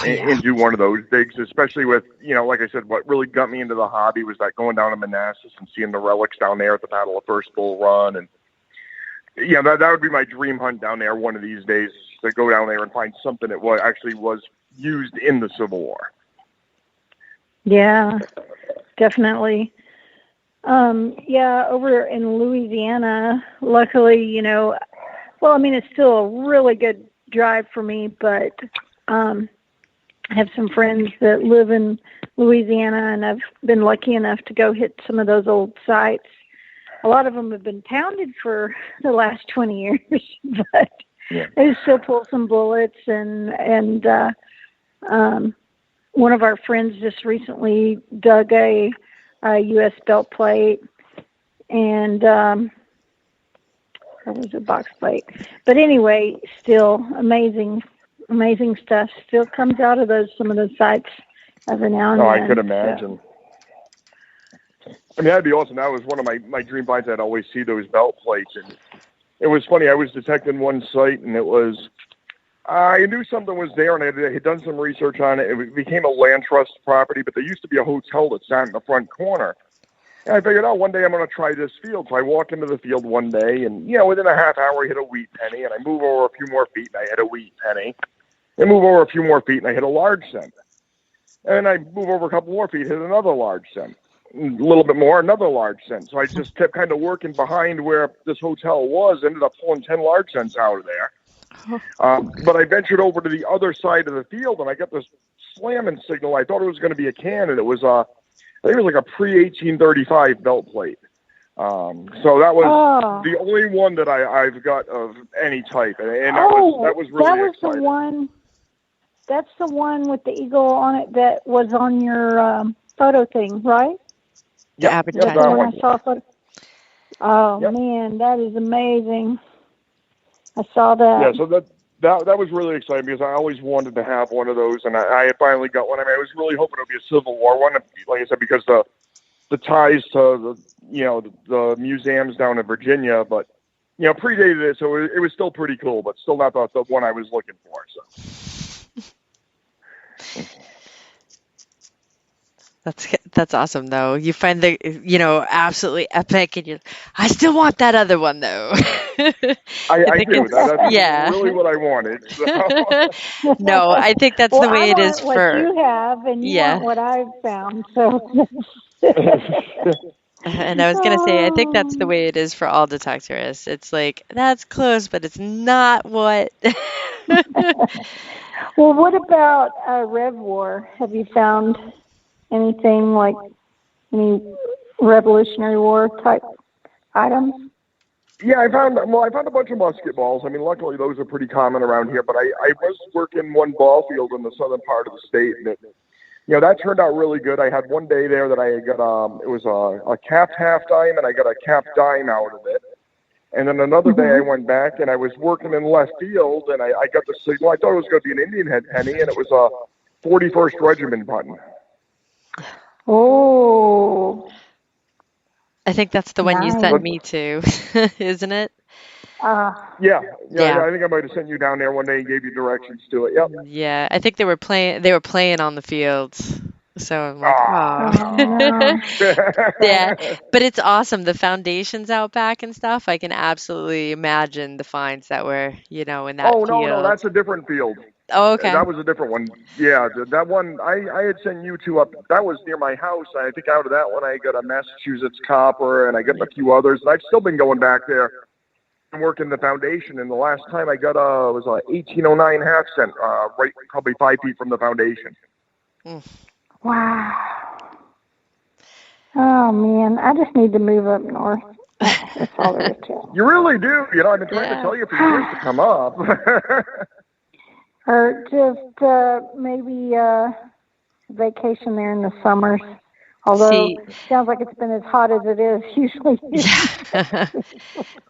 and do one of those digs, especially with, like I said, what really got me into the hobby was that going down to Manassas and seeing the relics down there at the Battle of First Bull Run. And, yeah, that would be my dream hunt down there one of these days, to go down there and find something that actually was used in the Civil War.
Yeah, definitely. Yeah, over in Louisiana, luckily, it's still a really good drive for me, but I have some friends that live in Louisiana, and I've been lucky enough to go hit some of those old sites. A lot of them have been pounded for the last 20 years, but they still pull some bullets. And one of our friends just recently dug a U.S. belt plate, and that was a box plate. But anyway, still amazing amazing stuff still comes out of some of those sites every now and
No,
then.
I could imagine. I mean, that'd be awesome. That was one of my dream finds. I'd always see those belt plates. And it was funny. I was detecting one site, and it was, I knew something was there, and I had done some research on it. It became a land trust property, but there used to be a hotel that sat in the front corner. And I figured, one day I'm going to try this field. So I walk into the field one day, and, within a half hour, I hit a wheat penny, and I move over a few more feet, and I hit a wheat penny. I move over a few more feet, and I hit a large cent. And I move over a couple more feet, hit another large cent. A little bit more, another large cent. So I just kept kind of working behind where this hotel was, ended up pulling 10 large cents out of there. But I ventured over to the other side of the field, and I got this slamming signal. I thought it was going to be a can, and it was I think it was like a pre-1835 belt plate. So that was the only one that I've got of any type, and that was really exciting.
That's the one with the eagle on it that was on your photo thing, right?
Yeah,
That's the one I saw. Oh,
yep.
Man, that is amazing. I saw that.
Yeah, so that was really exciting because I always wanted to have one of those, and I had finally got one. I mean, I was really hoping it would be a Civil War one, like I said, because the ties to the museums down in Virginia, but predated it, so it was still pretty cool, but still not the one I was looking for. So.
That's awesome, though. You find the absolutely epic, and I still want that other one, though.
I do. That's really what I wanted. So.
No, I think that's the way it is
for what you have, and you want what I've found. So.
And I was gonna say, I think that's the way it is for all detectorists. It's like that's close, but it's not what.
Well, what about Rev War? Have you found anything like any Revolutionary War type items?
Yeah, I found a bunch of musket balls. I mean, luckily those are pretty common around here. But I was working one ball field in the southern part of the state, and that turned out really good. I had one day there that I got it was a capped half dime, and I got a capped dime out of it. And then another day I went back, and I was working in left field, and I got the signal. I thought it was going to be an Indian head penny, and it was a 41st Regiment button.
Oh.
I think that's the one you sent me to, isn't it?
Yeah. I think I might have sent you down there one day and gave you directions to it. Yep.
Yeah, I think they were playing on the fields. So I'm like, yeah, but it's awesome. The foundations out back and stuff. I can absolutely imagine the finds that were, in that field.
No, that's a different field.
Oh, okay.
That was a different one. Yeah, that one I had sent you two up. That was near my house. I think out of that one I got a Massachusetts copper, and I got a few others. And I've still been going back there and working the foundation. And the last time I got was a 1809 half cent, right, probably 5 feet from the foundation.
Wow. Oh man, I just need to move up north. That's all there is to it.
You really do. I've been trying to tell you for years to come up.
Or just maybe vacation there in the summers. Although it sounds like it's been as hot as it is usually.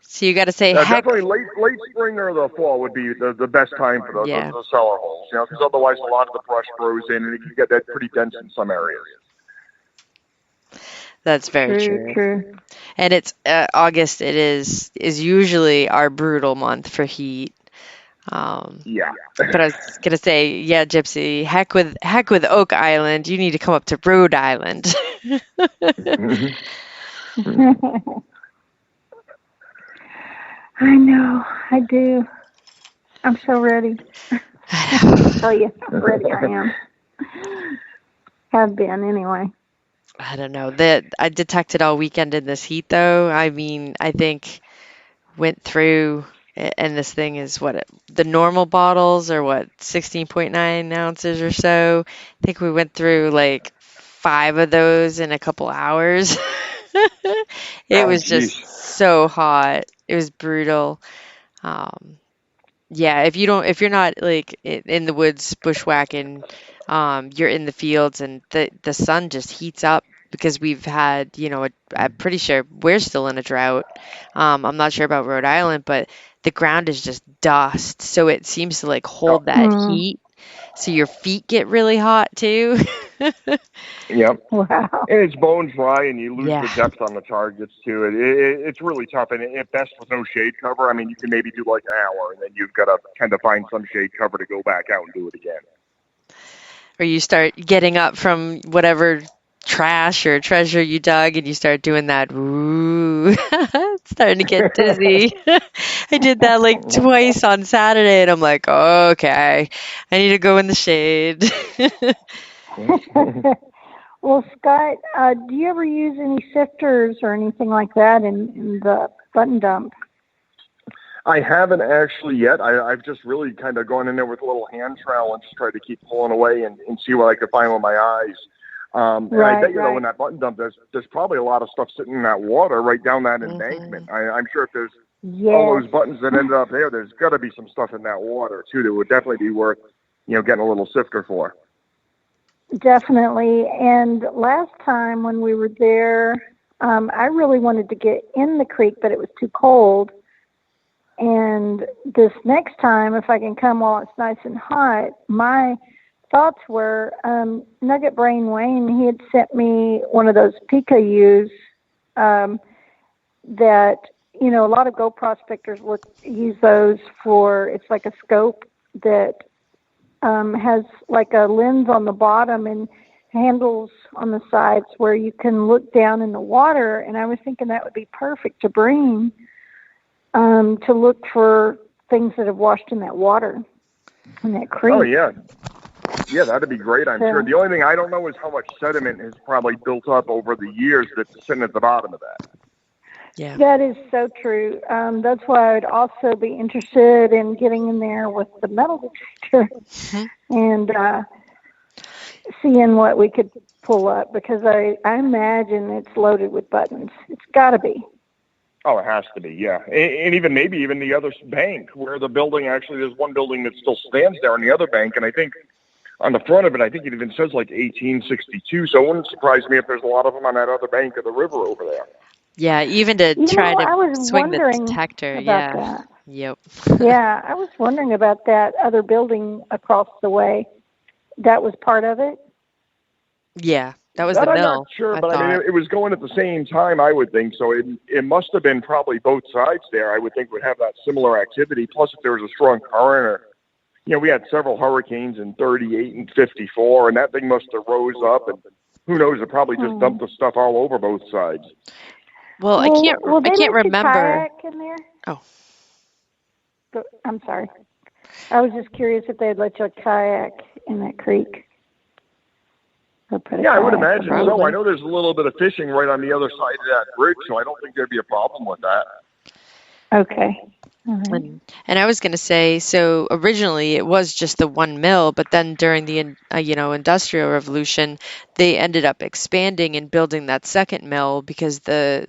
So you got to say,
definitely late spring or the fall would be the best time for the cellar holes. Because otherwise a lot of the brush grows in, and it can get that pretty dense in some areas.
That's very true. And it's August. It is usually our brutal month for heat.
Yeah.
But I was gonna say, Gypsy, heck with Oak Island. You need to come up to Rhode Island.
I know, I do. I'm so ready. I tell you how ready I am. Have been anyway.
I don't know that I detected all weekend in this heat, though. I mean, I think went through. And this thing is the normal bottles are 16.9 ounces or so. I think we went through like 5 of those in a couple hours. It was just so hot. It was brutal. If you're not like in the woods bushwhacking, you're in the fields, and the sun just heats up. Because we've had, I'm pretty sure we're still in a drought. I'm not sure about Rhode Island, but the ground is just dust, so it seems to like
Oh,
hold that
Mm.
heat. So your feet get really hot too.
yep.
Wow.
And it's bone dry, and you lose the
Yeah.
depth on the targets too. It's really tough, and at best with no shade cover. I mean, you can maybe do like an hour, and then you've got to kind of find some shade cover to go back out and do it again.
Or you start getting up from whatever trash or treasure you dug and you start doing that woo. It's starting to get dizzy. I did that like twice on Saturday and I'm like, okay, I need to go in the shade.
Well, Scott, do you ever use any sifters or anything like that in the button dump?
I haven't actually yet. I've just really kind of gone in there with a little hand trowel and just tried to keep pulling away and see what I could find with my eyes. And I bet you know in that button dump, there's probably a lot of stuff sitting in that water right down that embankment. I'm sure if there's all those buttons that ended up there's got to be some stuff in that water too that would definitely be worth getting a little sifter for.
Definitely. And last time when we were there, I really wanted to get in the creek, but it was too cold. And this next time, if I can come while it's nice and hot, my thoughts were Nugget Brain Wayne, he had sent me one of those PKUs that, a lot of gold prospectors use those for, it's like a scope that has like a lens on the bottom and handles on the sides where you can look down in the water. And I was thinking that would be perfect to bring to look for things that have washed in that water, in that creek.
Oh, yeah. Yeah, that'd be great, I'm sure. The only thing I don't know is how much sediment has probably built up over the years that's sitting at the bottom of that.
Yeah.
That is so true. That's why I would also be interested in getting in there with the metal detector and seeing what we could pull up, because I imagine it's loaded with buttons. It's got to be.
Oh, it has to be, yeah. And even maybe even the other bank where the building, actually there's one building that still stands there on the other bank, and I think on the front of it, I think it even says like 1862, so it wouldn't surprise me if there's a lot of them on that other bank of the river over there.
Yeah, even to try to swing the detector.
About
Yeah.
that.
Yep.
Yeah, I was wondering about that other building across the way. That was part of it?
Yeah, that was
That
the
I'm
mill.
not sure,
I
but
thought.
I mean, it was going at the same time, I would think, so it must have been probably both sides there, I would think, would have that similar activity. Plus, if there was a strong current, or, we had several hurricanes in 38 and 54, and that thing must have rose up, and who knows, it probably just dumped the stuff all over both sides.
Well, I can't remember.
Kayak in there?
Oh.
I'm sorry. I was just curious if they'd let you kayak in that creek.
Yeah, I would imagine
probably.
so. I know there's a little bit of fishing right on the other side of that bridge, so I don't think there'd be a problem with that.
Okay. Right.
And I was going to say, so originally it was just the one mill, but then during the Industrial Revolution, they ended up expanding and building that second mill because they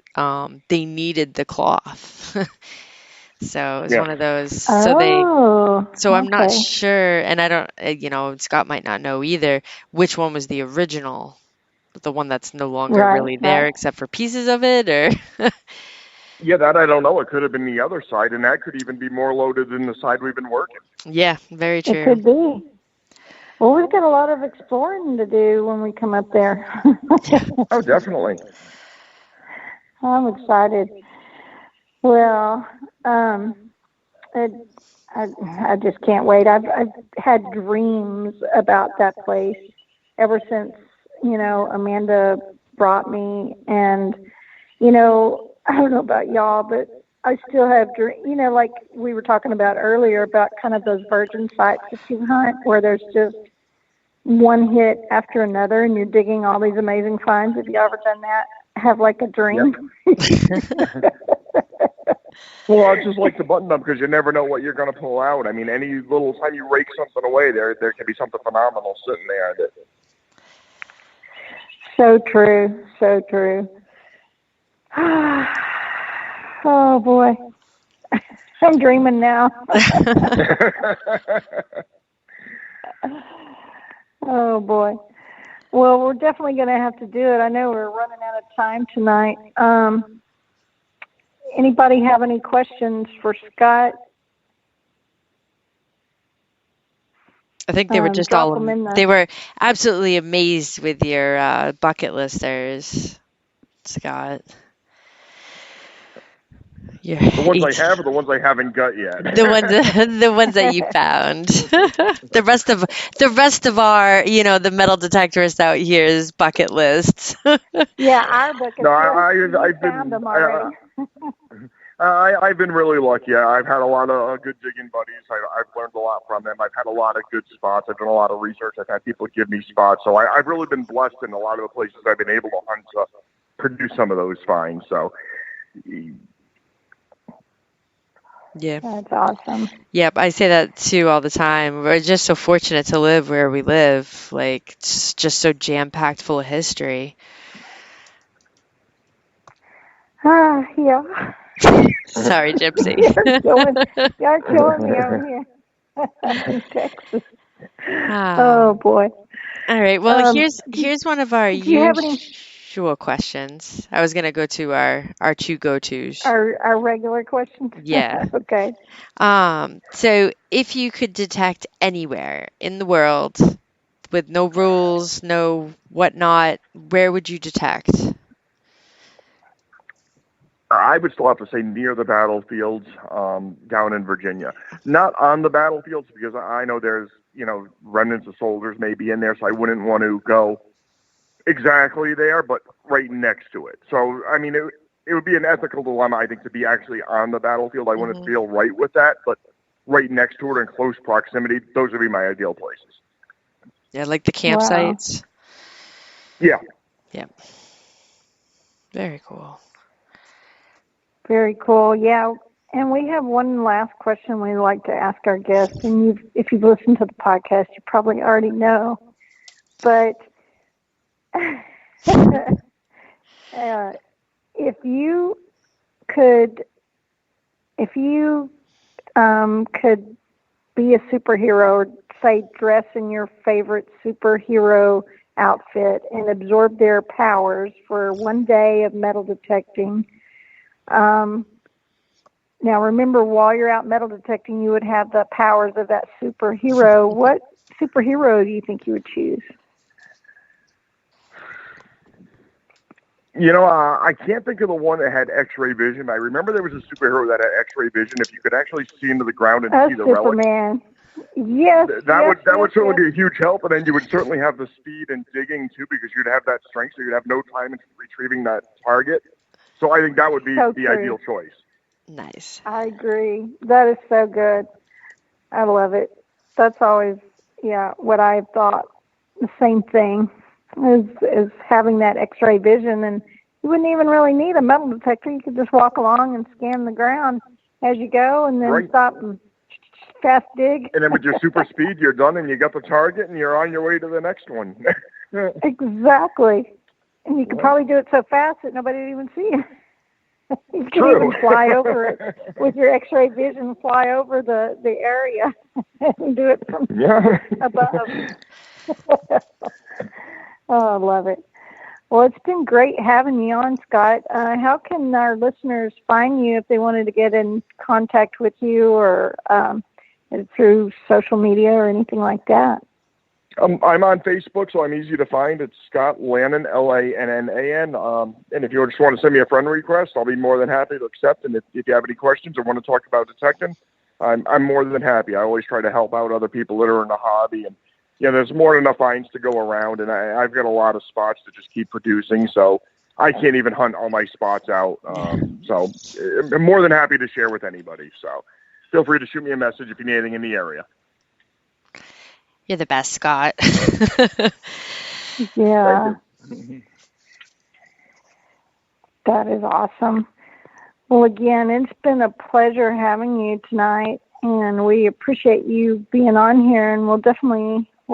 needed the cloth. So it was one of those. So I'm not sure, and I don't, Scott might not know either, which one was the original, the one that's no longer really there except for pieces of it, or.
Yeah, that I don't know. It could have been the other side, and that could even be more loaded than the side we've been working.
Yeah, very true.
It could be. Well, we've got a lot of exploring to do when we come up there.
Oh, definitely.
I'm excited. Well, I just can't wait. I've had dreams about that place ever since, Amanda brought me, and, I don't know about y'all, but I still have dreams, like we were talking about earlier about kind of those virgin sites that you hunt where there's just one hit after another and you're digging all these amazing finds. Have you ever done that? Have like a dream?
Yep. Well, I just like the button up because you never know what you're going to pull out. I mean, any little time you rake something away, there can be something phenomenal sitting there.
So true. So true. Oh, boy. I'm dreaming now. Oh, boy. Well, we're definitely going to have to do it. I know we're running out of time tonight. Anybody have any questions for Scott?
I think they were just
Drop them in
they were absolutely amazed with your bucket listers, Scott.
The ones I have are the ones I haven't got yet.
The ones that you found. The rest of our, the metal detectorists out here's bucket lists.
Yeah, our bucket
No,
lists.
I've
found
been
them already.
I've been really lucky. I've had a lot of good digging buddies. I've learned a lot from them. I've had a lot of good spots. I've done a lot of research. I've had people give me spots. So I've really been blessed in a lot of the places I've been able to hunt to produce some of those finds. So.
Yeah.
That's awesome.
Yep, I say that too all the time. We're just so fortunate to live where we live. Like, it's just so jam-packed full of history.
Yeah.
Sorry, Gypsy.
You're killing me over here in Texas. Oh boy.
All right. Well, here's one of our
do you have any
usual questions. I was gonna go to our two go-tos.
our regular questions?
Yeah.
Okay.
So if you could detect anywhere in the world with no rules, no whatnot, where would you detect?
I would still have to say near the battlefields, down in Virginia. Not on the battlefields, because I know there's, remnants of soldiers maybe in there, so I wouldn't want to go exactly there, but right next to it. So, I mean, it would be an ethical dilemma, I think, to be actually on the battlefield. I wouldn't feel right with that, but right next to it in close proximity, those would be my ideal places.
Yeah, like the campsites?
Wow.
Yeah.
Yep. Very cool.
Very cool. Yeah. And we have one last question we like to ask our guests. And if you've listened to the podcast, you probably already know. But if you could be a superhero, or say dress in your favorite superhero outfit and absorb their powers for one day of metal detecting. Now, remember, while you're out metal detecting, you would have the powers of that superhero. What superhero do you think you would choose?
I can't think of the one that had X-ray vision. I remember there was a superhero that had X-ray vision. If you could actually see into the ground and see the
Superman.
relics.
Yes,
that would certainly be a huge help, and then you would certainly have the speed and digging too, because you'd have that strength, so you'd have no time in retrieving that target. So I think that would be the ideal choice.
Nice.
I agree. That is so good. I love it. That's always, what I've thought. The same thing is having that X-ray vision, and you wouldn't even really need a metal detector. You could just walk along and scan the ground as you go, and then stop and fast dig.
And then with your super speed, you're done, and you got the target, and you're on your way to the next one.
Exactly. And you could probably do it so fast that nobody would even see you. You could even fly over it with your X-ray vision, fly over the area and do it from above. Oh, I love it. Well, it's been great having you on, Scott. How can our listeners find you if they wanted to get in contact with you, or through social media or anything like that?
I'm on Facebook, so I'm easy to find. It's Scott Lannan, Lannan. And if you just want to send me a friend request, I'll be more than happy to accept. And if you have any questions or want to talk about detecting, I'm more than happy. I always try to help out other people that are in the hobby. And, there's more than enough finds to go around. And I've got a lot of spots to just keep producing. So I can't even hunt all my spots out. So I'm more than happy to share with anybody. So feel free to shoot me a message if you need anything in the area.
You're the best, Scott.
Yeah. That is awesome. Well, again, it's been a pleasure having you tonight, and we appreciate you being on here, and we'll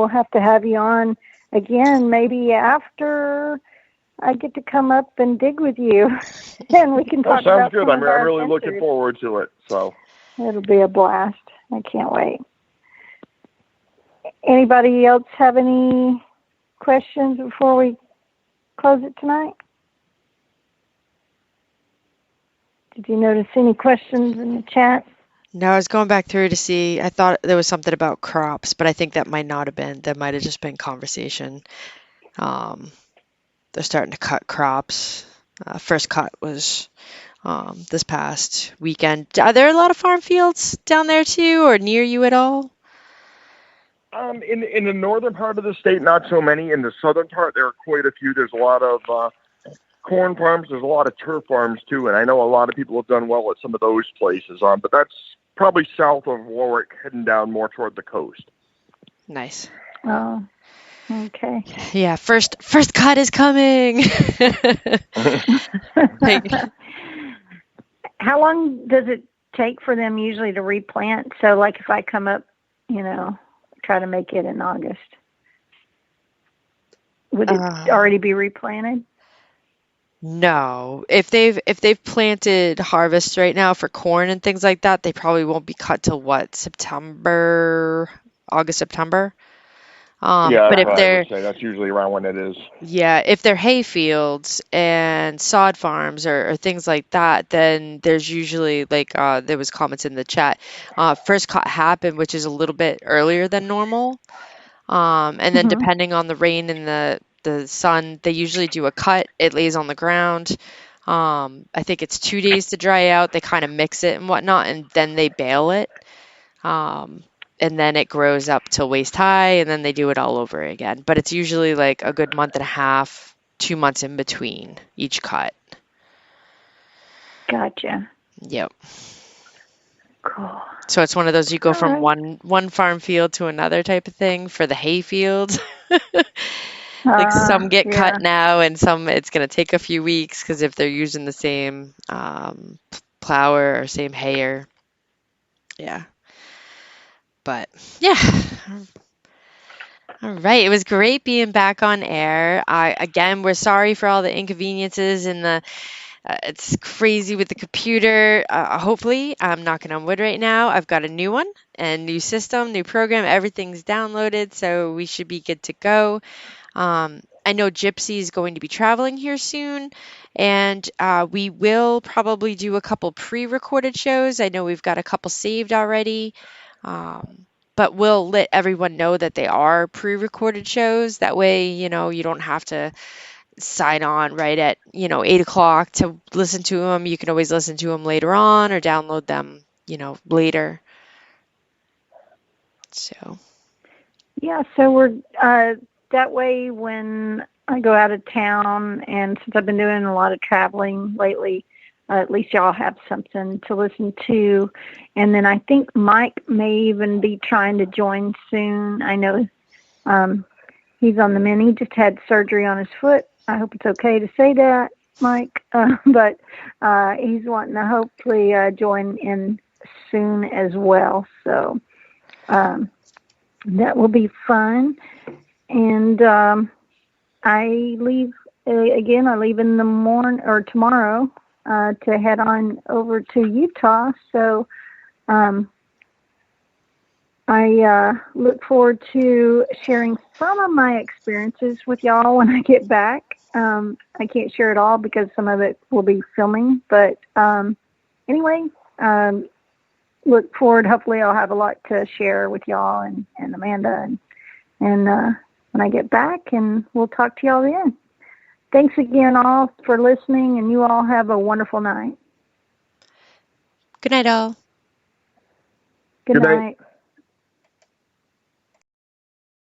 have to have you on again, maybe after I get to come up and dig with you, and we can talk about
sounds good. I'm really looking forward to it. So
it'll be a blast. I can't wait. Anybody else have any questions before we close it tonight? Did you notice any questions in the chat?
No, I was going back through to see. I thought there was something about crops, but I think that might not have been. That might have just been conversation. Um, they're starting to cut crops. First cut was this past weekend. Are there a lot of farm fields down there too, or near you at all?
In the northern part of the state, not so many. In the southern part, there are quite a few. There's a lot of corn farms. There's a lot of turf farms too, and I know a lot of people have done well at some of those places. But that's probably south of Warwick, heading down more toward the coast.
Nice.
Oh, okay.
Yeah, first cut is coming.
How long does it take for them usually to replant? So, like, if I come up, try to make it in August, would it already be replanted?
No. If they've planted harvests right now for corn and things like that, they probably won't be cut till what, August, September. But if
I would say that's usually around when it is.
Yeah, if they're hay fields and sod farms or things like that, then there's usually like there was comments in the chat. First cut happened, which is a little bit earlier than normal. And then depending on the rain and the sun, they usually do a cut. It lays on the ground. I think it's 2 days to dry out. They kind of mix it and whatnot, and then they bale it. And then it grows up till waist high, and then they do it all over again. But it's usually like a good month and a half, 2 months in between each cut.
Gotcha.
Yep.
Cool.
So it's one of those you go from one farm field to another type of thing for the hay fields. Like some get cut now, and some it's going to take a few weeks because if they're using the same plower or same hayer. Yeah. But yeah. All right. It was great being back on air. Again, we're sorry for all the inconveniences and it's crazy with the computer. Hopefully, I'm knocking on wood right now. I've got a new one and new system, new program. Everything's downloaded, so we should be good to go. I know Gypsy is going to be traveling here soon, and we will probably do a couple pre-recorded shows. I know we've got a couple saved already. But we'll let everyone know that they are pre-recorded shows. That way, you don't have to sign on right at, 8 o'clock to listen to them. You can always listen to them later on or download them, later. So.
Yeah, so we're, that way when I go out of town, and since I've been doing a lot of traveling lately, at least y'all have something to listen to. And then I think Mike may even be trying to join soon. I know he's on the mend. He just had surgery on his foot. I hope it's okay to say that, Mike. But he's wanting to hopefully join in soon as well. So that will be fun. And I leave in the morning or tomorrow. To head on over to Utah. So I look forward to sharing some of my experiences with y'all when I get back. I can't share it all because some of it will be filming. But anyway, look forward. Hopefully I'll have a lot to share with y'all and Amanda and when I get back, and we'll talk to y'all then. Thanks again, all, for listening, and you all have a wonderful night.
Good night, all.
Good night.